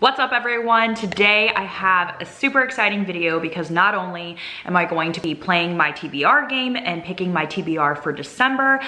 What's up everyone? Today I have a super exciting video because not only am I going to be playing my TBR game and picking my TBR for December,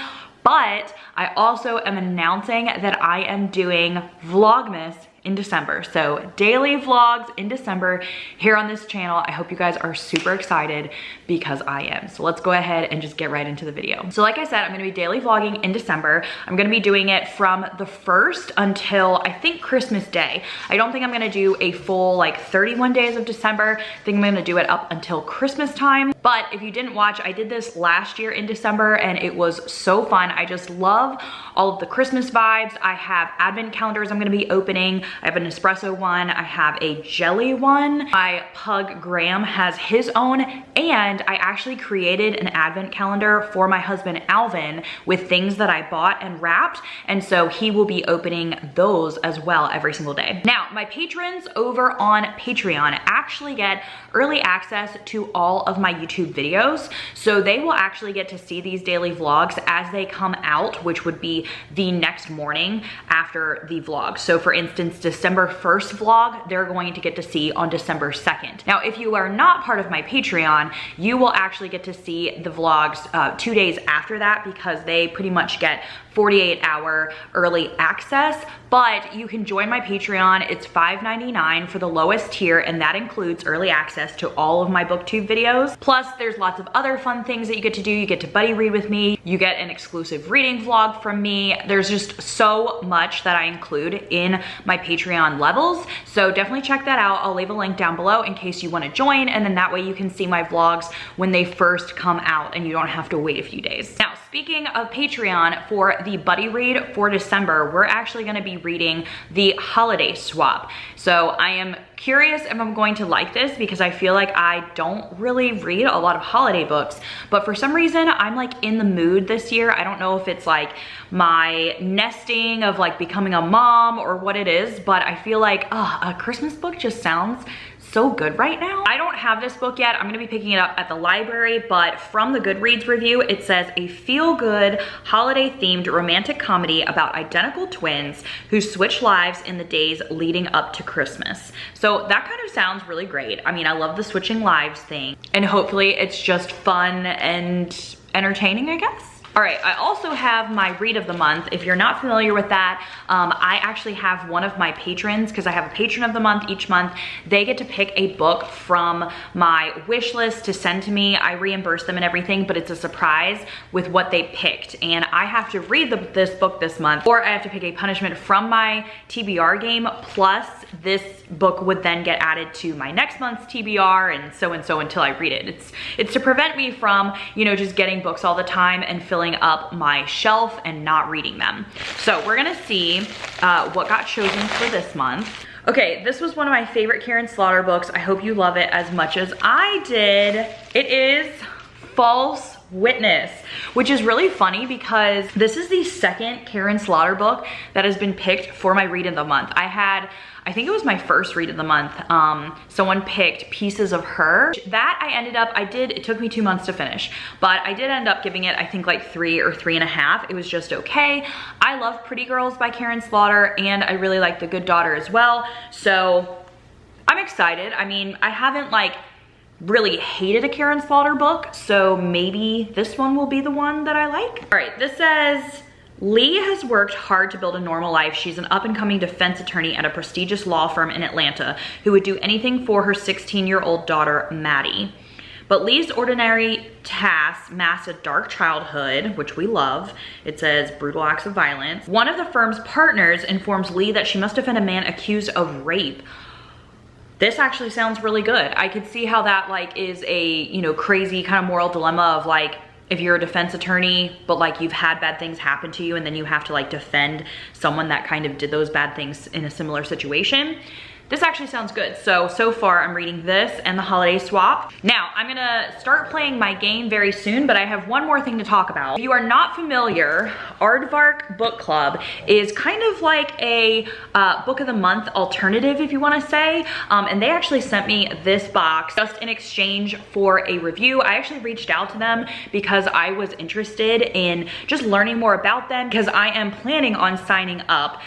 but I also am announcing that I am doing vlogmas in December. So daily vlogs in December here on this channel. I hope you guys are super excited because I am. So let's go ahead and just get right into the video. So like I said, I'm gonna be daily vlogging in December. I'm gonna be doing it from the 1st until I think Christmas Day. I don't think I'm gonna do a full like 31 days of December. I think I'm gonna do it up until Christmas time. But if you didn't watch, I did this last year in December and it was so fun. I just love all of the Christmas vibes. I have advent calendars I'm gonna be opening. I have an espresso one, I have a jelly one. My pug Graham has his own, and I actually created an advent calendar for my husband Alvin with things that I bought and wrapped, and so he will be opening those as well every single day. Now, my patrons over on Patreon actually get early access to all of my YouTube videos, so they will actually get to see these daily vlogs as they come out, which would be the next morning after the vlog. So for instance, December 1st vlog, they're going to get to see on December 2nd. Now, if you are not part of my Patreon, you will actually get to see the vlogs 2 days after that because they pretty much get 48-hour early access, but you can join my Patreon. It's $5.99 for the lowest tier, and that includes early access to all of my booktube videos. Plus, there's lots of other fun things that you get to do. You get to buddy read with me. You get an exclusive reading vlog from me. There's just so much that I include in my Patreon levels, so definitely check that out. I'll leave a link down below in case you want to join, and then that way you can see my vlogs when they first come out and you don't have to wait a few days. Now, speaking of Patreon, for the buddy read for December, we're actually going to be reading the holiday swap. So I am curious if I'm going to like this because I feel like I don't really read a lot of holiday books, but for some reason I'm like in the mood this year. I don't know if it's like my nesting of like becoming a mom or what it is, but I feel like a Christmas book just sounds so good right now. I don't have this book yet. I'm gonna be picking it up at the library, but from the Goodreads review, it says a feel-good holiday-themed romantic comedy about identical twins who switch lives in the days leading up to Christmas. So that kind of sounds really great. I mean, I love the switching lives thing, and hopefully it's just fun and entertaining, I guess. All right, I also have my read of the month. If you're not familiar with that, I actually have one of my patrons, because I have a patron of the month each month. They get to pick a book from my wish list to send to me. I reimburse them and everything, but it's a surprise with what they picked. And I have to read this book this month, or I have to pick a punishment from my TBR game, plus this book would then get added to my next month's TBR and so until I read it. It's to prevent me from, you know, just getting books all the time and filling up my shelf and not reading them. So we're gonna see what got chosen for this month. Okay, this was one of my favorite Karen Slaughter books. I hope you love it as much as I did. It is False Witness, which is really funny because this is the second Karen Slaughter book that has been picked for my read of the month. I think it was my first read of the month. Someone picked Pieces of Her. That it took me 2 months to finish, but I did end up giving it, I think like 3 or 3.5. It was just okay. I love Pretty Girls by Karen Slaughter, and I really like The Good Daughter as well. So I'm excited. I mean, I haven't like really hated a Karen Slaughter book, so maybe this one will be the one that I like. All right, this says, Lee has worked hard to build a normal life. She's an up-and-coming defense attorney at a prestigious law firm in Atlanta who would do anything for her 16-year-old daughter, Maddie. But Lee's ordinary tasks mask a dark childhood, which we love. It says brutal acts of violence. One of the firm's partners informs Lee that she must defend a man accused of rape. This actually sounds really good. I could see how that like is a, you know, crazy kind of moral dilemma of like, if you're a defense attorney, but like you've had bad things happen to you and then you have to like defend someone that kind of did those bad things in a similar situation. This actually sounds good. So far I'm reading this and the holiday swap. Now I'm gonna start playing my game very soon, but I have one more thing to talk about. If you are not familiar, Aardvark Book Club is kind of like a book of the month alternative, if you wanna say. And they actually sent me this box just in exchange for a review. I actually reached out to them because because I was interested in just learning more about them because I am planning on signing up.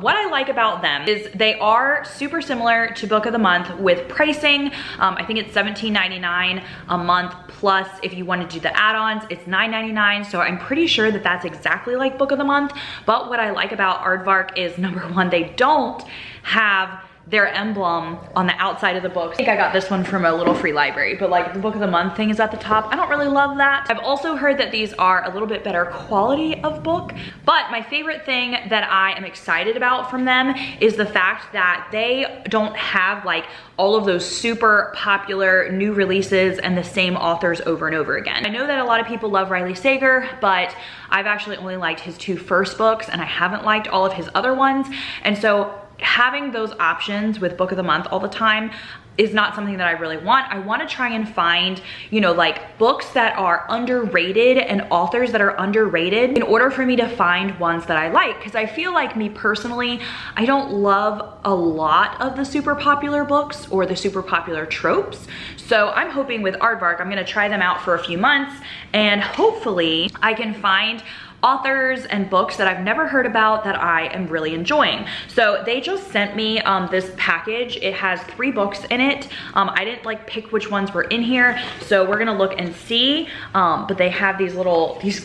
What I like about them is they are super similar to Book of the Month with pricing. I think it's $17.99 a month, plus if you want to do the add-ons, it's $9.99. So I'm pretty sure that that's exactly like Book of the Month. But what I like about Aardvark is, number one, they don't have their emblem on the outside of the book. I think I got this one from a little free library, but like the Book of the Month thing is at the top. I don't really love that. I've also heard that these are a little bit better quality of book, but my favorite thing that I am excited about from them is the fact that they don't have like all of those super popular new releases and the same authors over and over again. I know that a lot of people love Riley Sager, but I've actually only liked his 2 first books and I haven't liked all of his other ones. And so having those options with Book of the Month all the time is not something that I really want. I want to try and find, you know, like books that are underrated and authors that are underrated in order for me to find ones that I like. Because I feel like, me personally, I don't love a lot of the super popular books or the super popular tropes. So I'm hoping with Aardvark, I'm going to try them out for a few months and hopefully I can find authors and books that I've never heard about that I am really enjoying. So they just sent me this package. It has 3 books in it. I didn't like pick which ones were in here, so we're gonna look and see. But they have these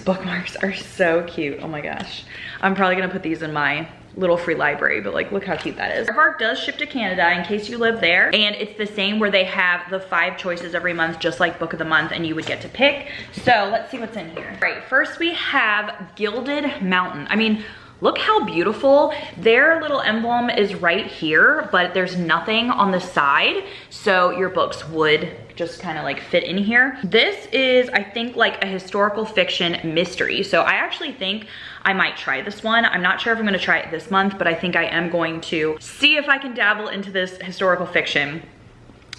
bookmarks are so cute. Oh my gosh. I'm probably gonna put these in my little free library, but like, look how cute that is. Aardvark does ship to Canada in case you live there, and it's the same where they have the 5 choices every month, just like Book of the Month, and you would get to pick. So let's see what's in here. All right, first we have Gilded Mountain. I mean, look how beautiful. Their little emblem is right here, but there's nothing on the side, so your books would just kind of like fit in here. This is, I think, like a historical fiction mystery. So I actually think I might try this one. I'm not sure if I'm gonna try it this month, but I think I am going to see if I can dabble into this historical fiction.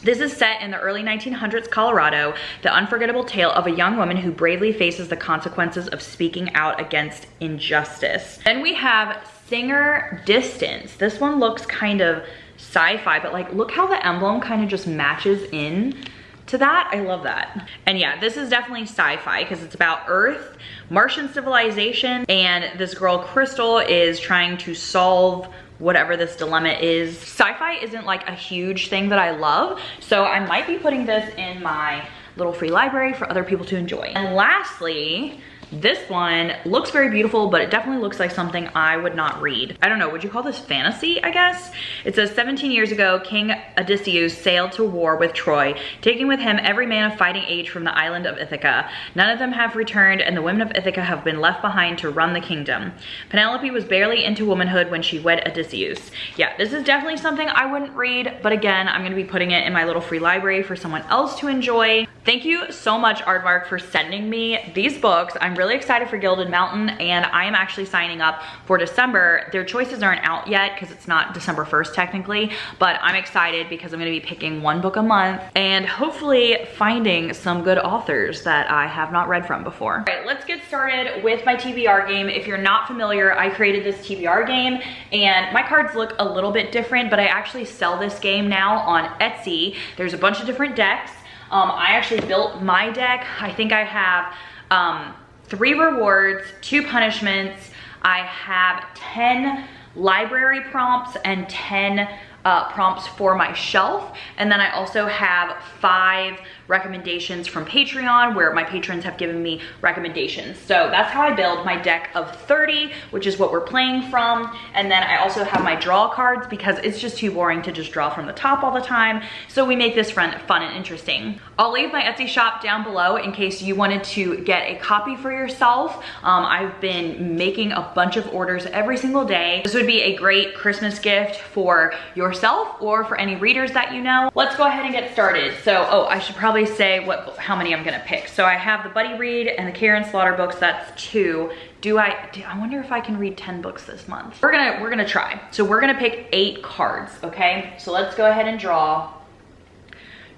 This is set in the early 1900s Colorado, the unforgettable tale of a young woman who bravely faces the consequences of speaking out against injustice. Then we have Singer Distance. This one looks kind of sci-fi, but like, look how the emblem kind of just matches in to that. I love that. And yeah, this is definitely sci-fi because it's about Earth, Martian civilization, and this girl Crystal is trying to solve whatever this dilemma is. Sci-fi isn't like a huge thing that I love, so I might be putting this in my little free library for other people to enjoy. And lastly, this one looks very beautiful, but it definitely looks like something I would not read. I don't know, would you call this fantasy, I guess? It says 17 years ago, King Odysseus sailed to war with Troy, taking with him every man of fighting age from the island of Ithaca. None of them have returned, and the women of Ithaca have been left behind to run the kingdom. Penelope was barely into womanhood when she wed Odysseus. Yeah, this is definitely something I wouldn't read, but again, I'm gonna be putting it in my little free library for someone else to enjoy. Thank you so much, Aardvark, for sending me these books. I'm really excited for Gilded Mountain, and I am actually signing up for December. Their choices aren't out yet because it's not December 1st technically, but I'm excited because I'm gonna be picking 1 book a month and hopefully finding some good authors that I have not read from before. All right, let's get started with my TBR game. If you're not familiar, I created this TBR game and my cards look a little bit different, but I actually sell this game now on Etsy. There's a bunch of different decks. I actually built my deck. I think I have 3 rewards, 2 punishments. I have 10 library prompts and 10 prompts for my shelf. And then I also have 5 recommendations from Patreon where my patrons have given me recommendations. So that's how I build my deck of 30, which is what we're playing from. And then I also have my draw cards because it's just too boring to just draw from the top all the time. So we make this fun and interesting. I'll leave my Etsy shop down below in case you wanted to get a copy for yourself. I've been making a bunch of orders every single day. This would be a great Christmas gift for yourself or for any readers that you know. Let's go ahead and get started. So, oh, I should probably say how many I'm gonna pick. So I have the Buddy Read and the Karen Slaughter books, that's 2. I wonder if I can read 10 books this month. We're gonna try. So we're gonna pick 8 cards, okay? So let's go ahead and draw.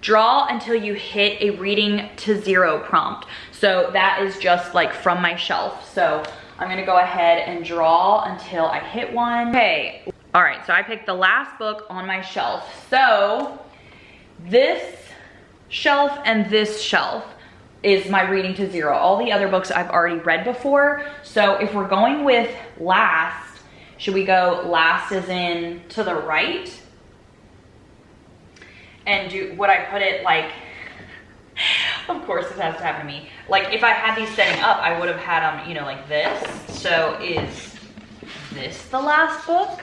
Draw until you hit a reading to 0 prompt. So that is just like from my shelf. So I'm gonna go ahead and draw until I hit one. Okay, all right, so I picked the last book on my shelf. So this shelf and this shelf is my reading to 0. All the other books I've already read before. So if we're going with last, should we go last as in to the right? And would I put it like, of course this has to happen to me. Like if I had these setting up, I would have had them, you know, like this. So is this the last book?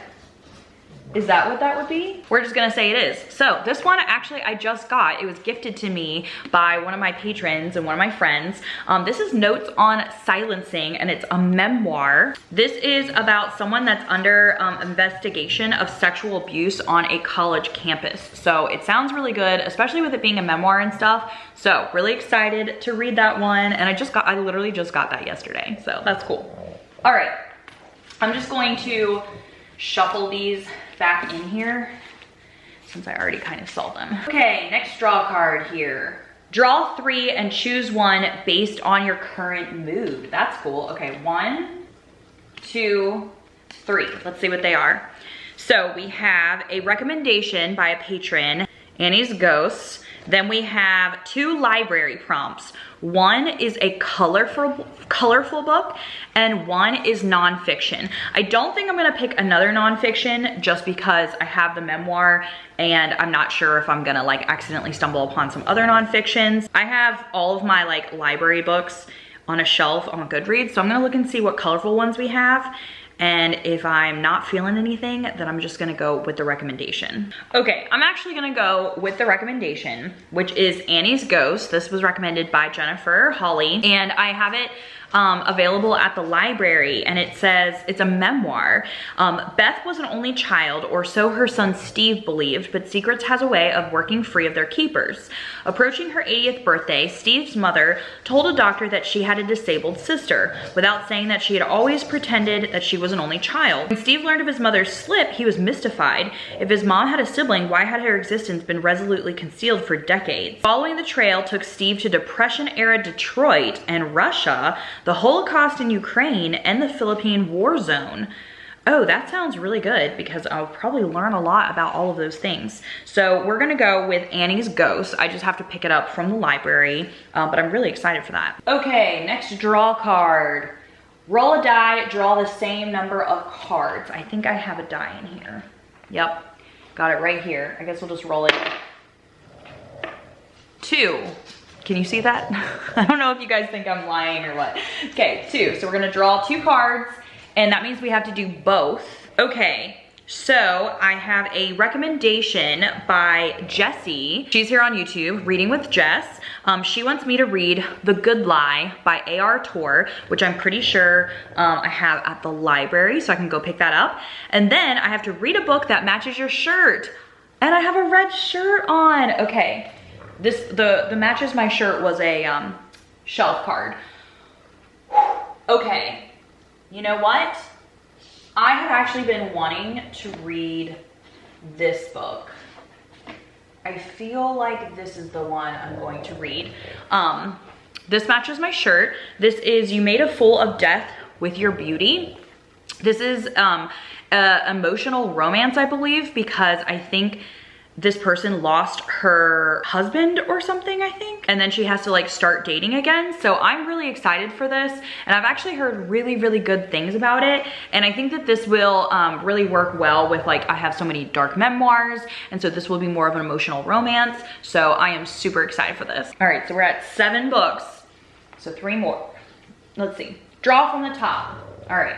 Is that what that would be? We're just gonna say it is. So this one actually I just got. It was gifted to me by one of my patrons and one of my friends. This is Notes on Silencing, and it's a memoir. This is about someone that's under investigation of sexual abuse on a college campus. So it sounds really good, especially with it being a memoir and stuff. So really excited to read that one. And I literally just got that yesterday. So that's cool. All right, I'm just going to shuffle these back in here since I already kind of saw them. Okay, next draw card here. Draw 3 and choose one based on your current mood. That's cool. Okay, 1, 2, 3. Let's see what they are. So we have a recommendation by a patron, Annie's Ghosts. Then we have 2 library prompts. One is a colorful book, and one is nonfiction. I don't think I'm gonna pick another nonfiction just because I have the memoir and I'm not sure if I'm gonna like accidentally stumble upon some other nonfictions. I have all of my like library books on a shelf on Goodreads, so I'm gonna look and see what colorful ones we have. And if I'm not feeling anything, then I'm just gonna go with the recommendation. Okay, I'm actually gonna go with the recommendation, which is Annie's Ghost. This was recommended by Jennifer Holly, and I have it available at the library, and it says it's a memoir. Beth was an only child, or so her son Steve believed, but secrets has a way of working free of their keepers. Approaching her 80th birthday, Steve's mother told a doctor that she had a disabled sister, without saying that she had always pretended that she was an only child. When Steve learned of his mother's slip, he was mystified. If his mom had a sibling, why had her existence been resolutely concealed for decades? Following the trail took Steve to Depression-era Detroit and Russia, the Holocaust in Ukraine, and the Philippine war zone. Oh, that sounds really good because I'll probably learn a lot about all of those things. So we're gonna go with Annie's Ghost. I just have to pick it up from the library, but I'm really excited for that. Okay, next draw card. Roll a die, draw the same number of cards. I think I have a die in here. Yep, got it right here. I guess we'll just roll it. 2. Can you see that? I don't know if you guys think I'm lying or what. Okay, 2. So we're gonna draw 2 cards, and that means we have to do both. Okay, so I have a recommendation by Jessie. She's here on YouTube, Reading with Jess. She wants me to read The Good Lie by A.R. Torr, which I'm pretty sure I have at the library, so I can go pick that up. And then I have to read a book that matches your shirt. And I have a red shirt on. Okay. The matches my shirt was a shelf card. Okay, you know what? I have actually been wanting to read this book. I feel like this is the one I'm going to read. This matches my shirt. This is You Made a Fool of Death with Your Beauty. This is emotional romance, I believe, because I think this person lost her husband or something, I think. And then she has to like start dating again. So I'm really excited for this. And I've actually heard really, really good things about it. And I think that this will really work well with like, I have so many dark memoirs. And so this will be more of an emotional romance. So I am super excited for this. All right, so we're at 7 books. So 3 more. Let's see. Draw from the top. All right.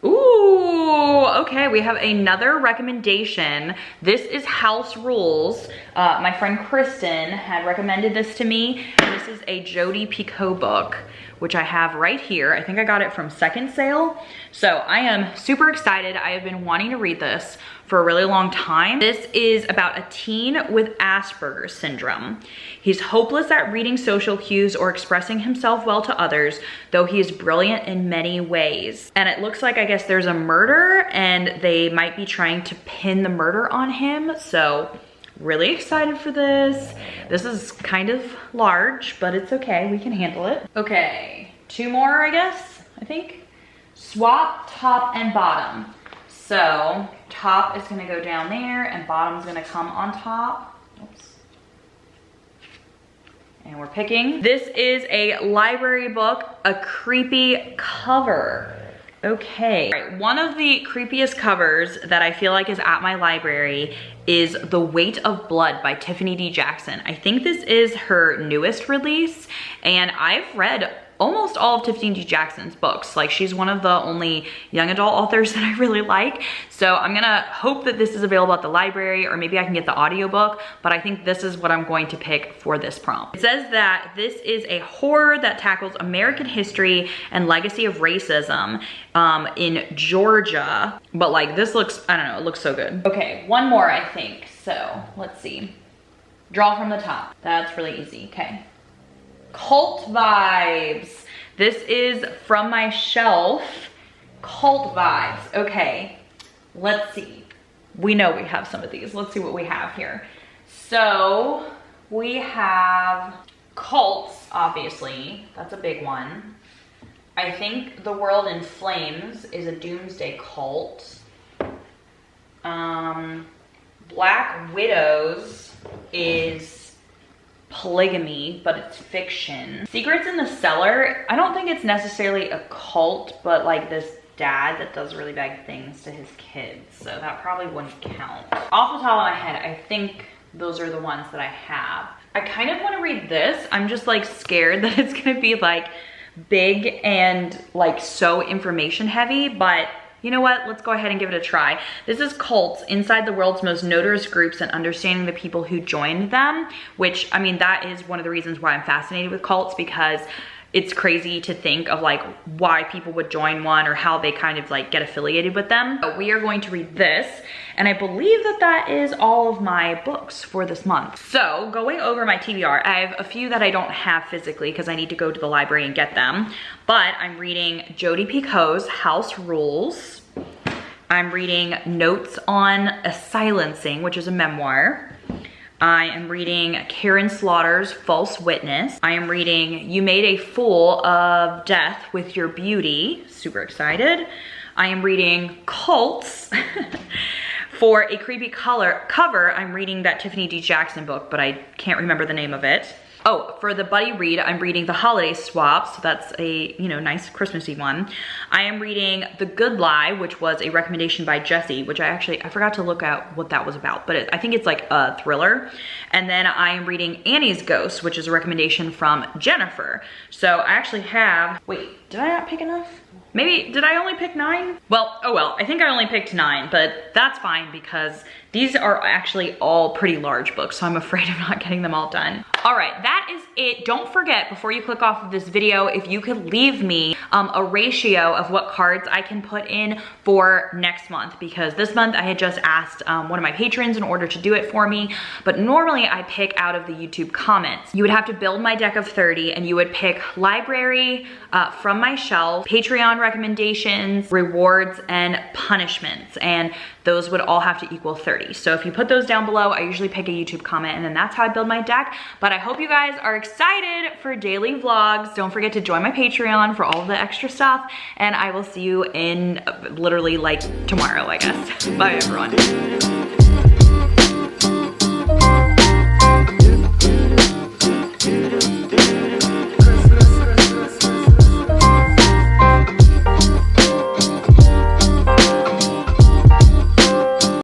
Ooh, okay, we have another recommendation. This is House Rules. My friend Kristen had recommended this to me, and this is a Jodi Picoult book, which I have right here. I think I got it from Second Sale. So I am super excited. I have been wanting to read this for a really long time. This is about a teen with Asperger's syndrome. He's hopeless at reading social cues or expressing himself well to others, though he is brilliant in many ways. And it looks like, I guess there's a murder and they might be trying to pin the murder on him. So really excited for this. This is kind of large, but it's okay, we can handle it. Okay, 2 more, I guess, I think. Swap top and bottom. So top is gonna go down there and bottom's gonna come on top. Oops. And we're picking. This is a library book, a creepy cover. Okay. All right, one of the creepiest covers that I feel like is at my library is The Weight of Blood by Tiffany D. Jackson. I think this is her newest release, and I've read almost all of Tiffany D. Jackson's books. Like, she's one of the only young adult authors that I really like. So I'm gonna hope that this is available at the library, or maybe I can get the audiobook, but I think this is what I'm going to pick for this prompt. It says that this is a horror that tackles American history and legacy of racism in Georgia. But like, this looks, I don't know, it looks so good. Okay, one more I think. So let's see. Draw from the top. That's really easy, okay. Cult vibes. This is From My Shelf. Cult vibes. Okay, let's see. We know we have some of these. Let's see what we have here. So we have cults, obviously. That's a big one. I think The World in Flames is a doomsday cult. Black Widows is polygamy, but it's fiction. Secrets in the Cellar, I don't think it's necessarily a cult, but like this dad that does really bad things to his kids, so that probably wouldn't count. Off the top of my head, I think those are the ones that I have. I kind of want to read this. I'm just like scared that it's gonna be like big and like so information heavy, but you know what? Let's go ahead and give it a try. This is Cults, Inside the World's Most Notorious Groups and Understanding the People Who Joined Them, which, I mean, that is one of the reasons why I'm fascinated with cults, because it's crazy to think of like why people would join one or how they kind of like get affiliated with them. But we are going to read this, and I believe that that is all of my books for this month. So going over my TBR, I have a few that I don't have physically because I need to go to the library and get them, but I'm reading Jodi Picoult's House Rules. I'm reading Notes on a Silencing, which is a memoir. I am reading Karen Slaughter's False Witness. I am reading You Made a Fool of Death with Your Beauty. Super excited. I am reading Cults. For a creepy cover, I'm reading that Tiffany D. Jackson book, but I can't remember the name of it. Oh, for the buddy read, I'm reading The Holiday Swap, so that's a, you know, nice Christmassy one. I am reading The Good Lie, which was a recommendation by Jacqie, which I forgot to look at what that was about, but I think it's like a thriller. And then I am reading Annie's Ghost, which is a recommendation from Jennifer. So I actually have, wait, did I not pick enough? Maybe, did I only pick 9? Well, oh well, I think I only picked 9, but that's fine because these are actually all pretty large books, so I'm afraid of not getting them all done. All right, that is it. Don't forget, before you click off of this video, if you could leave me a ratio of what cards I can put in for next month, because this month I had just asked one of my patrons in order to do it for me, but normally I pick out of the YouTube comments. You would have to build my deck of 30, and you would pick library, From My Shelf, Patreon recommendations, rewards, and punishments, and those would all have to equal 30. So if you put those down below, I usually pick a YouTube comment, and then that's how I build my deck. But I hope you guys are excited for daily vlogs. Don't forget to join my Patreon for all of the extra stuff, and I will see you in literally like tomorrow, I guess. Bye everyone.